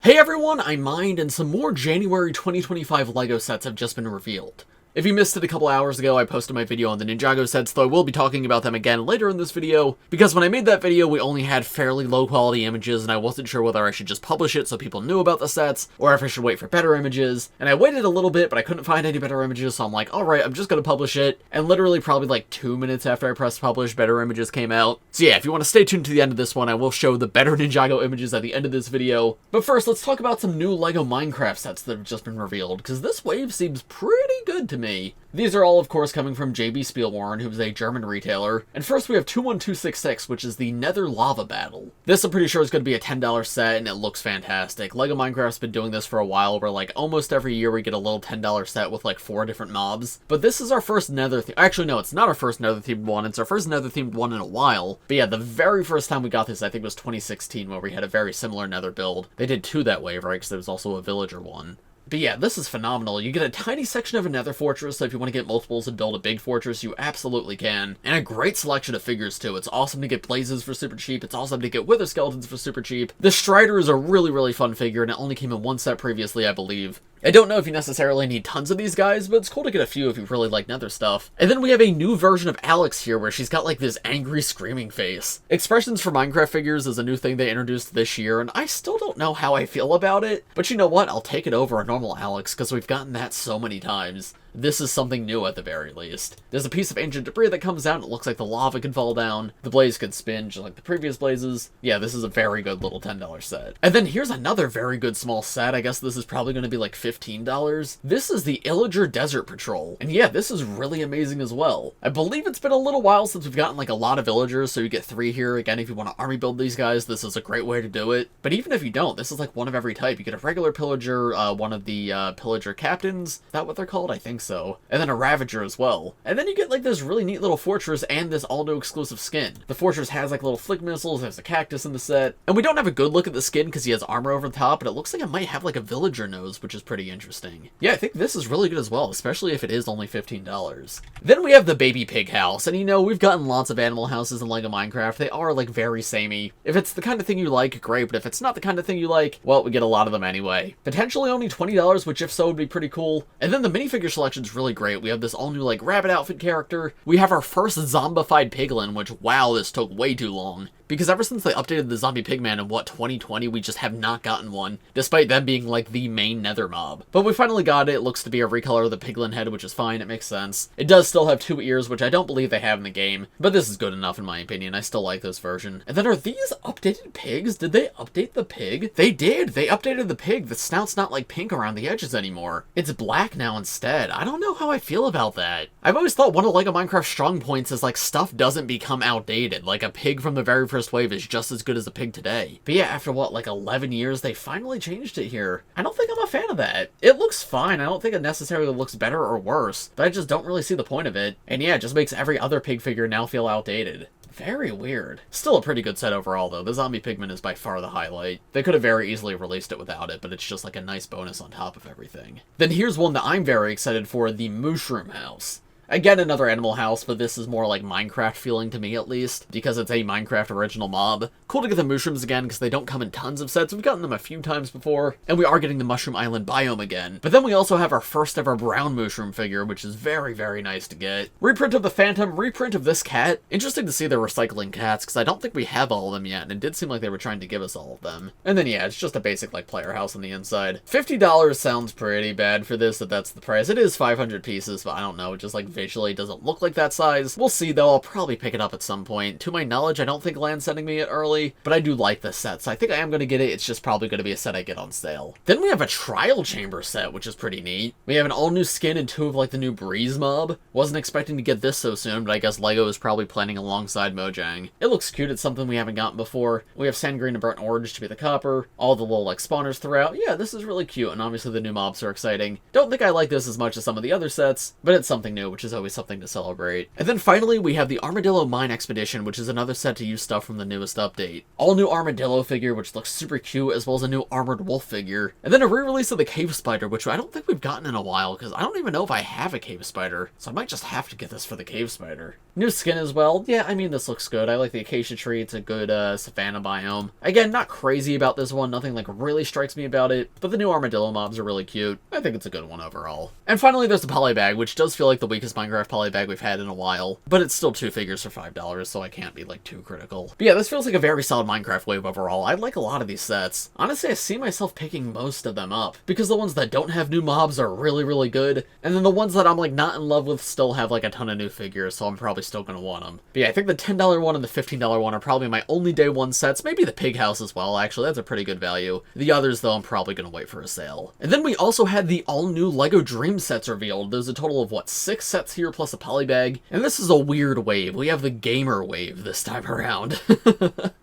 Hey everyone, I'm Mind, and some more January 2025 LEGO sets have just been revealed. If you missed it a couple hours ago, I posted my video on the Ninjago sets, though I will be talking about them again later in this video, because when I made that video, we only had fairly low quality images, and I wasn't sure whether I should just publish it so people knew about the sets, or if I should wait for better images, and I waited a little bit, but I couldn't find any better images, so I'm like, alright, I'm just gonna publish it, and literally probably like 2 minutes after I pressed publish, better images came out. So yeah, if you want to stay tuned to the end of this one, I will show the better Ninjago images at the end of this video. But first, let's talk about some new LEGO Minecraft sets that have just been revealed, because this wave seems pretty good to me. These are all, of course, coming from JB Spielwaren, who's a German retailer. And first we have 21266, which is the Nether Lava Battle. This I'm pretty sure is going to be a $10 set, and it looks fantastic. LEGO Minecraft's been doing this for a while, where like almost every year we get a little $10 set with like 4 different mobs. But this is our first Nether actually no, it's not our first Nether themed one, it's our first Nether themed one in a while. But yeah, the very first time we got this I think was 2016, where we had a very similar Nether build. They did 2 that wave, right, because there was also a villager one. But yeah, this is phenomenal. You get a tiny section of a nether fortress, so if you want to get multiples and build a big fortress, you absolutely can. And a great selection of figures, too. It's awesome to get blazes for super cheap. It's awesome to get wither skeletons for super cheap. The Strider is a really fun figure, and it only came in 1 set previously, I believe. I don't know if you necessarily need tons of these guys, but it's cool to get a few if you really like nether stuff. And then we have a new version of Alex here, where she's got like this angry screaming face. Expressions for Minecraft figures is a new thing they introduced this year, and I still don't know how I feel about it. But you know what? I'll take it over a normal Alex, because we've gotten that so many times. This is something new at the very least. There's a piece of ancient debris that comes out, and it looks like the lava can fall down. The blaze could spin, just like the previous blazes. Yeah, this is a very good little $10 set. And then here's another very good small set. I guess this is probably going to be like $15. This is the Illager Desert Patrol. And yeah, this is really amazing as well. I believe it's been a little while since we've gotten like a lot of villagers, so you get 3 here. Again, if you want to army build these guys, this is a great way to do it. But even if you don't, this is like one of every type. You get a regular pillager, one of the pillager captains. Is that what they're called? I think so. And then a Ravager as well. And then you get like this really neat little fortress and this all-new exclusive skin. The fortress has like little flick missiles, there's a cactus in the set. And we don't have a good look at the skin because he has armor over the top, but it looks like it might have like a villager nose, which is pretty interesting. Yeah, I think this is really good as well, especially if it is only $15. Then we have the baby pig house. And you know, we've gotten lots of animal houses in LEGO Minecraft. They are like very samey. If it's the kind of thing you like, great, but if it's not the kind of thing you like, well, we get a lot of them anyway. Potentially only $20, which if so would be pretty cool. And then the minifigure selection's really great. We have this all new like rabbit outfit character. We have our first zombified piglin, which wow, this took way too long. Because ever since they updated the zombie pigman in, what, 2020, we just have not gotten one, despite them being, like, the main nether mob. But we finally got it. It looks to be a recolor of the piglin head, which is fine. It makes sense. It does still have 2 ears, which I don't believe they have in the game, but this is good enough in my opinion. I still like this version. And then are these updated pigs? Did they update the pig? They did! They updated the pig. The snout's not, like, pink around the edges anymore. It's black now instead. I don't know how I feel about that. I've always thought one of LEGO Minecraft's strong points is, like, stuff doesn't become outdated. Like, a pig from the very first wave is just as good as a pig today. But yeah, after what, like 11 years, they finally changed it here. I don't think I'm a fan of that. It looks fine. I don't think it necessarily looks better or worse, but I just don't really see the point of it. And yeah, it just makes every other pig figure now feel outdated. Very weird. Still a pretty good set overall, though. The zombie pigman is by far the highlight. They could have very easily released it without it, but it's just like a nice bonus on top of everything. Then here's one that I'm very excited for, the Mushroom House. Again, another animal house, but this is more like Minecraft feeling to me, at least, because it's a Minecraft original mob. Cool to get the mushrooms again, because they don't come in tons of sets. We've gotten them a few times before, and we are getting the Mushroom Island biome again. But then we also have our first ever brown mushroom figure, which is very nice to get. Reprint of the Phantom, reprint of this cat. Interesting to see they're recycling cats, because I don't think we have all of them yet, and it did seem like they were trying to give us all of them. And then yeah, it's just a basic like player house on the inside. $50 sounds pretty bad for this, if that's the price. It is 500 pieces, but I don't know, it just like visually doesn't look like that size. We'll see though, I'll probably pick it up at some point. To my knowledge, I don't think Land's sending me it early, but I do like this set, so I think I am going to get it. It's just probably going to be a set I get on sale. Then we have a trial chamber set, which is pretty neat. We have an all new skin and 2 of like the new Breeze mob. Wasn't expecting to get this so soon, but I guess LEGO is probably planning alongside Mojang. It looks cute, it's something we haven't gotten before. We have sand green and burnt orange to be the copper, all the little like spawners throughout. Yeah, this is really cute, and obviously the new mobs are exciting. Don't think I like this as much as some of the other sets, but it's something new, which is is always something to celebrate. And then finally, we have the Armadillo Mine Expedition, which is another set to use stuff from the newest update. All new Armadillo figure, which looks super cute, as well as a new Armored Wolf figure. And then a re-release of the Cave Spider, which I don't think we've gotten in a while, because I don't even know if I have a Cave Spider, so I might just have to get this for the Cave Spider. New skin as well. Yeah, I mean, this looks good. I like the Acacia Tree. It's a good savanna biome. Again, not crazy about this one. Nothing like really strikes me about it, but the new Armadillo mobs are really cute. I think it's a good one overall. And finally, there's the Polybag, which does feel like the weakest Minecraft Polybag we've had in a while, but it's still 2 figures for $5, so I can't be like too critical. But yeah, this feels like a very solid Minecraft wave overall. I like a lot of these sets. Honestly, I see myself picking most of them up, because the ones that don't have new mobs are really, really good, and then the ones that I'm like not in love with still have like a ton of new figures, so I'm probably still gonna want them. But yeah, I think the $10 one and the $15 one are probably my only day one sets, maybe the Pig House as well, actually, that's a pretty good value. The others, though, I'm probably gonna wait for a sale. And then we also had the all-new LEGO Dreamzzz sets revealed. There's a total of, what, 6 sets here plus a Polybag, and this is a weird wave. We have the gamer wave this time around.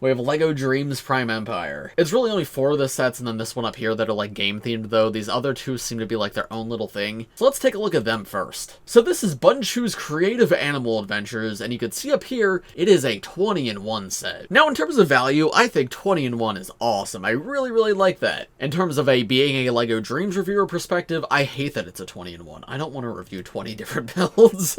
We have LEGO Dreamzzz Prime Empire. It's really only 4 of the sets, and then this one up here that are like game-themed, though. These other 2 seem to be like their own little thing. So let's take a look at them first. So this is Bunchu's Creative Animal Adventures, and you can see up here, it is a 20-in-1 set. Now, in terms of value, I think 20-in-1 is awesome. I really, really like that. In terms of being a LEGO Dreamzzz reviewer perspective, I hate that it's a 20-in-1. I don't want to review 20 different builds.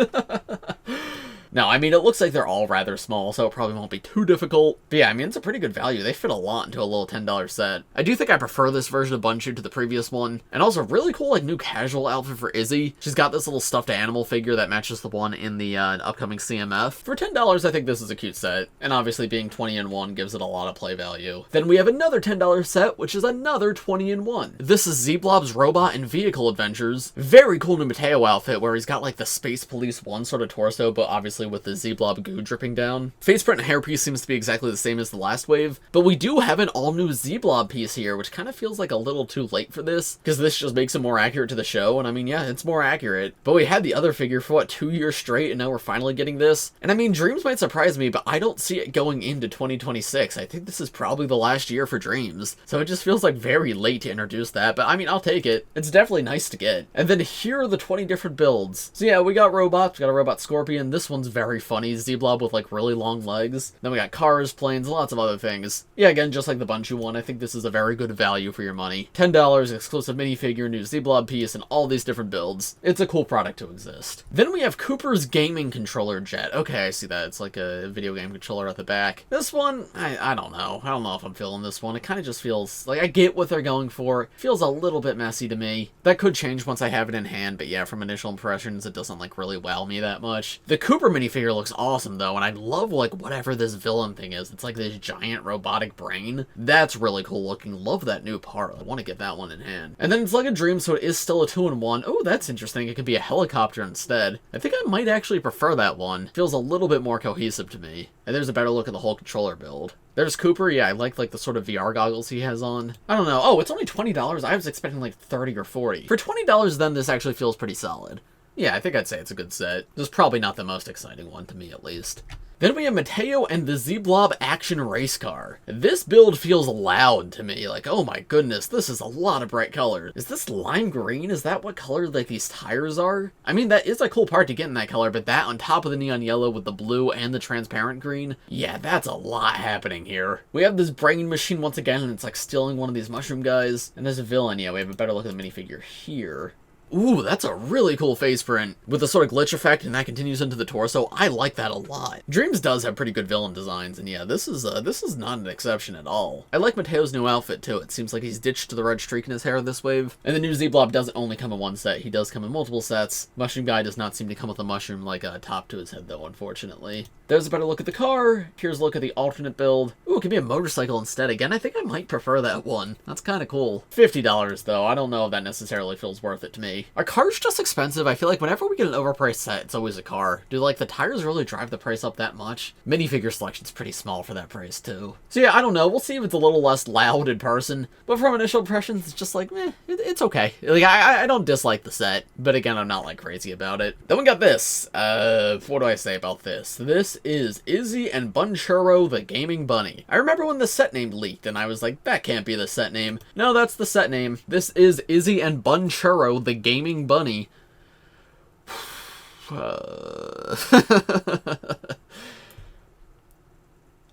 No, I mean, it looks like they're all rather small, so it probably won't be too difficult. But yeah, I mean, it's a pretty good value. They fit a lot into a little $10 set. I do think I prefer this version of Bunchu to the previous one. And also, really cool, like, new casual outfit for Izzy. She's got this little stuffed animal figure that matches the one in the upcoming CMF. For $10, I think this is a cute set. And obviously, being 20-in-1 gives it a lot of play value. Then we have another $10 set, which is another 20-in-1. This is Z-Blob's Robot and Vehicle Adventures. Very cool new Mateo outfit, where he's got, like, the Space Police 1 sort of torso, but obviously with the Z-Blob goo dripping down. Face print and hairpiece seems to be exactly the same as the last wave, but we do have an all-new Z-Blob piece here, which kind of feels like a little too late for this, because this just makes it more accurate to the show, and I mean, yeah, it's more accurate. But we had the other figure for, what, 2 years straight, and now we're finally getting this? And I mean, Dreamzzz might surprise me, but I don't see it going into 2026. I think this is probably the last year for Dreamzzz, so it just feels like very late to introduce that, but I mean, I'll take it. It's definitely nice to get. And then here are the 20 different builds. So yeah, we got robots, we got a robot scorpion. This one's very funny. Z-Blob with like really long legs. Then we got cars, planes, lots of other things. Yeah, again, just like the Bunchu one, I think this is a very good value for your money. $10, exclusive minifigure, new Z-Blob piece, and all these different builds. It's a cool product to exist. Then we have Cooper's Gaming Controller Jet. Okay, I see that. It's like a video game controller at the back. This one, I don't know. I don't know if I'm feeling this one. It kind of just feels like I get what they're going for. It feels a little bit messy to me. That could change once I have it in hand, but yeah, from initial impressions, it doesn't like really wow me that much. The Cooper minifigure looks awesome though, and I love like whatever this villain thing is. It's like this giant robotic brain. That's really cool looking. Love that new part. I want to get that one in hand. And then it's like a dream, so it is still a 2-in-1. Oh, that's interesting. It could be a helicopter instead. I think I might actually prefer that one. Feels a little bit more cohesive to me. And there's a better look at the whole controller build. There's Cooper. Yeah, I like the sort of VR goggles he has on. I don't know. Oh, it's only $20. I was expecting like 30 or 40. For $20 then, this actually feels pretty solid. Yeah, I think I'd say it's a good set. This is probably not the most exciting one to me, at least. Then we have Mateo and the Z-Blob Action Race Car. This build feels loud to me. Like, oh my goodness, this is a lot of bright colors. Is this lime green? Is that what color like these tires are? I mean, that is a cool part to get in that color, but that on top of the neon yellow with the blue and the transparent green, yeah, that's a lot happening here. We have this brain machine once again, and it's like stealing one of these mushroom guys. And there's a villain. Yeah, we have a better look at the minifigure here. Ooh, that's a really cool face print with the sort of glitch effect, and that continues into the torso. I like that a lot. Dreamzzz does have pretty good villain designs, and yeah, this is not an exception at all. I like Mateo's new outfit too. It seems like he's ditched the red streak in his hair this wave. And the new Z-Blob doesn't only come in one set; he does come in multiple sets. Mushroom guy does not seem to come with a mushroom like a top to his head though, unfortunately. There's a better look at the car. Here's a look at the alternate build. Ooh, it could be a motorcycle instead. Again, I think I might prefer that one. That's kind of cool. $50 though. I don't know if that necessarily feels worth it to me. Are cars just expensive? I feel like whenever we get an overpriced set, it's always a car. Do like the tires really drive the price up that much? Minifigure selection's pretty small for that price too. So yeah, I don't know. We'll see if it's a little less loud in person. But from initial impressions, it's just like, it's okay. Like I don't dislike the set, but again, I'm not like crazy about it. Then we got this. What do I say about this? This is Izzy and Bunchurro the Gaming Bunny. I remember when the set name leaked, and I was like, that can't be the set name. No, that's the set name. This is Izzy and Bunchurro the Gaming Bunny.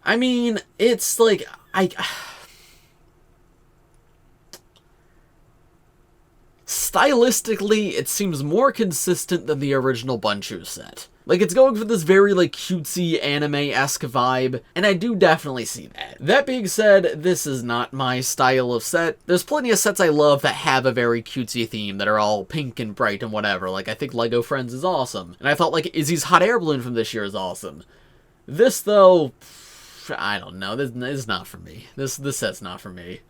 I mean, it's like, stylistically, it seems more consistent than the original Bunchu set. Like, it's going for this very, like, cutesy, anime-esque vibe, and I do definitely see that. That being said, this is not my style of set. There's plenty of sets I love that have a very cutesy theme, that are all pink and bright and whatever. Like, I think LEGO Friends is awesome, and I thought, like, Izzy's Hot Air Balloon from this year is awesome. This, though, I don't know, this is not for me. This set's not for me.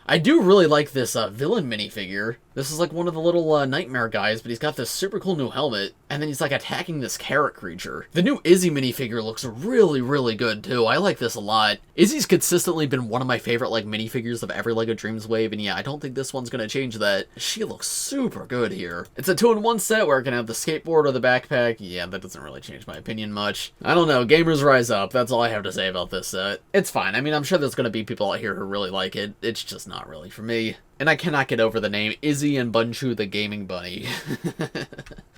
I do really like this villain minifigure. This is like one of the little nightmare guys, but he's got this super cool new helmet, and then he's like attacking this carrot creature. The new Izzy minifigure looks really, really good too. I like this a lot. Izzy's consistently been one of my favorite like minifigures of every LEGO Dreamzzz wave, and yeah, I don't think this one's gonna change that. She looks super good here. It's a 2-in-1 set where it can have the skateboard or the backpack. Yeah, that doesn't really change my opinion much. I don't know, gamers rise up. That's all I have to say about this set. It's fine. I mean, I'm sure there's gonna be people out here who really like it. It's just not really for me. And I cannot get over the name Izzy and Bunchu the Gaming Bunny.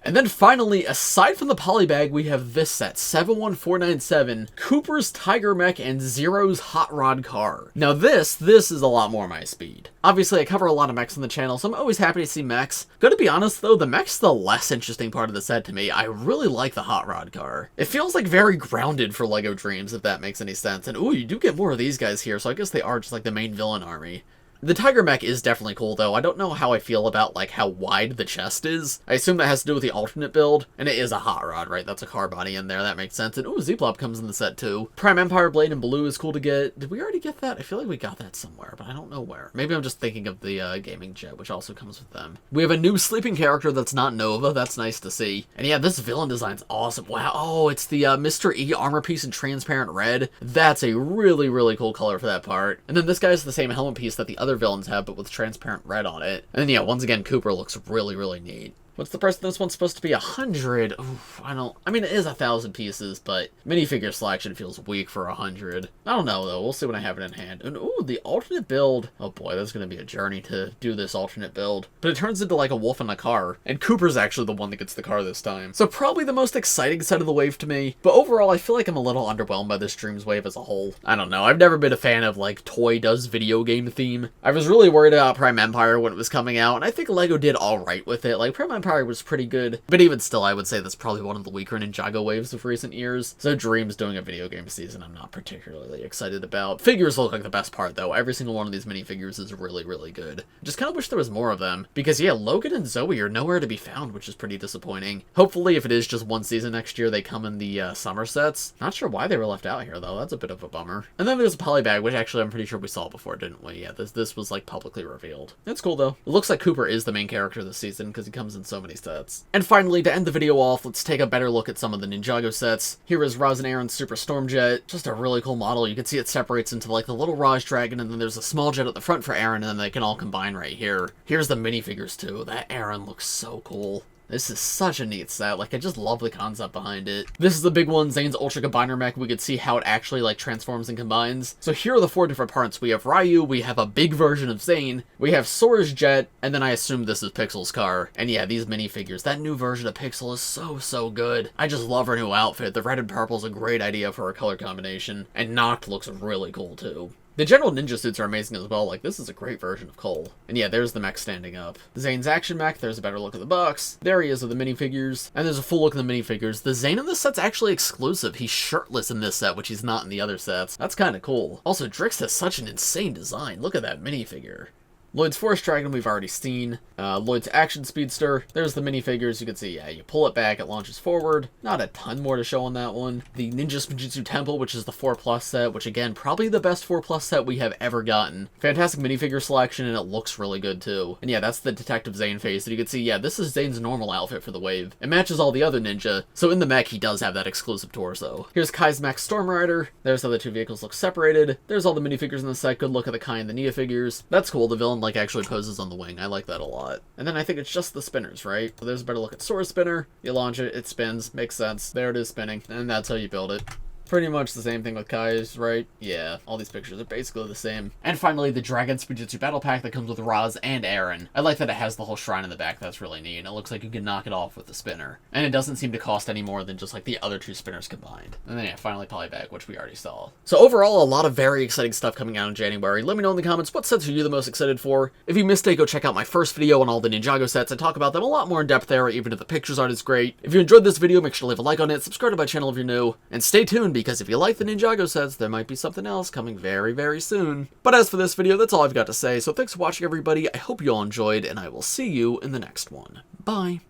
And then finally, aside from the polybag, we have this set, 71497, Cooper's Tiger Mech and Zero's Hot Rod Car. Now this is a lot more my speed. Obviously, I cover a lot of mechs on the channel, so I'm always happy to see mechs. Gotta be honest though, the mech's the less interesting part of the set to me. I really like the Hot Rod Car. It feels like very grounded for LEGO Dreamzzz, if that makes any sense. And ooh, you do get more of these guys here, so I guess they are just like the main villain army. The Tiger Mech is definitely cool, though. I don't know how I feel about, like, how wide the chest is. I assume that has to do with the alternate build, and it is a hot rod, right? That's a car body in there, that makes sense. And ooh, Z-Blob comes in the set, too. Prime Empire Blade in blue is cool to get. Did we already get that? I feel like we got that somewhere, but I don't know where. Maybe I'm just thinking of the gaming jet, which also comes with them. We have a new sleeping character that's not Nova. That's nice to see. And yeah, this villain design's awesome. Wow, oh, it's the Mr. E armor piece in transparent red. That's a really, really cool color for that part. And then this guy's the same helmet piece that the other villains have, but with transparent red on it. And then yeah, once again, Cooper looks really, really neat. What's the price of this one supposed to be? 100? Oof, I mean, it is 1,000 pieces, but minifigure selection feels weak for 100. I don't know, though. We'll see when I have it in hand. And ooh, the alternate build. Oh boy, that's going to be a journey to do this alternate build. But it turns into like a wolf in a car, and Cooper's actually the one that gets the car this time. So probably the most exciting set of the wave to me, but overall, I feel like I'm a little underwhelmed by this Dreamzzz wave as a whole. I don't know. I've never been a fan of, like, toy does video game theme. I was really worried about Prime Empire when it was coming out, and I think LEGO did alright with it. Like, Prime Empire was pretty good, but even still, I would say that's probably one of the weaker Ninjago waves of recent years. So Dreamzzz doing a video game season, I'm not particularly excited about. Figures look like the best part, though. Every single one of these minifigures is really, really good. Just kind of wish there was more of them, because yeah, Logan and Zoe are nowhere to be found, which is pretty disappointing. Hopefully, if it is just one season next year, they come in the summer sets. Not sure why they were left out here, though. That's a bit of a bummer. And then there's a polybag, which actually I'm pretty sure we saw before, didn't we? Yeah, this was like publicly revealed. It's cool, though. It looks like Cooper is the main character this season, because he comes in so many sets. And finally, to end the video off, let's take a better look at some of the Ninjago sets. Here is Roz and Aaron's Super Stormjet. Just a really cool model. You can see it separates into like the little Raj Dragon, and then there's a small jet at the front for Aaron, and then they can all combine right here. Here's the minifigures too. That Aaron looks so cool. This is such a neat set. Like, I just love the concept behind it. This is the big one, Zane's Ultra Combiner Mech. We could see how it actually, like, transforms and combines. So here are the 4 different parts. We have Ryu, we have a big version of Zane, we have Sora's jet, and then I assume this is Pixel's car. And yeah, these minifigures. That new version of Pixel is so good. I just love her new outfit. The red and purple is a great idea for a color combination. And Noct looks really cool, too. The general ninja suits are amazing as well. Like, this is a great version of Cole. And yeah, there's the mech standing up. Zane's action mech, there's a better look at the box. There he is with the minifigures. And there's a full look at the minifigures. The Zane in this set's actually exclusive. He's shirtless in this set, which he's not in the other sets. That's kind of cool. Also, Drix has such an insane design. Look at that minifigure. Lloyd's Forest Dragon we've already seen. Lloyd's Action Speedster. There's the minifigures. You can see, yeah, you pull it back, it launches forward. Not a ton more to show on that one. The Ninja Spinjitzu Temple, which is the 4+ set, which again, probably the best 4+ set we have ever gotten. Fantastic minifigure selection, and it looks really good too. And yeah, that's the Detective Zane face. And you can see, yeah, this is Zane's normal outfit for the wave. It matches all the other ninja, so in the mech, he does have that exclusive torso. Here's Kai's mech Storm Rider. There's how the two vehicles look separated. There's all the minifigures in the set. Good look at the Kai and the Nia figures. That's cool. The villain like actually poses on the wing. I like that a lot. And then I think it's just the spinners, right? So there's a better look at Sora's spinner. You launch it, it spins. Makes sense. There it is spinning. And that's how you build it. Pretty much the same thing with Kai's, right? Yeah, all these pictures are basically the same. And finally, the Dragon Spujitsu Battle Pack that comes with Roz and Aaron. I like that it has the whole shrine in the back, that's really neat, and it looks like you can knock it off with the spinner. And it doesn't seem to cost any more than just like the other two spinners combined. And then yeah, finally Polybag, which we already saw. So overall, a lot of very exciting stuff coming out in January. Let me know in the comments what sets are you the most excited for. If you missed it, go check out my first video on all the Ninjago sets. I talk about them a lot more in depth there, even if the pictures aren't as great. If you enjoyed this video, make sure to leave a like on it, subscribe to my channel if you're new, and stay tuned because if you like the Ninjago sets, there might be something else coming very, very soon. But as for this video, that's all I've got to say, so thanks for watching everybody, I hope you all enjoyed, and I will see you in the next one. Bye!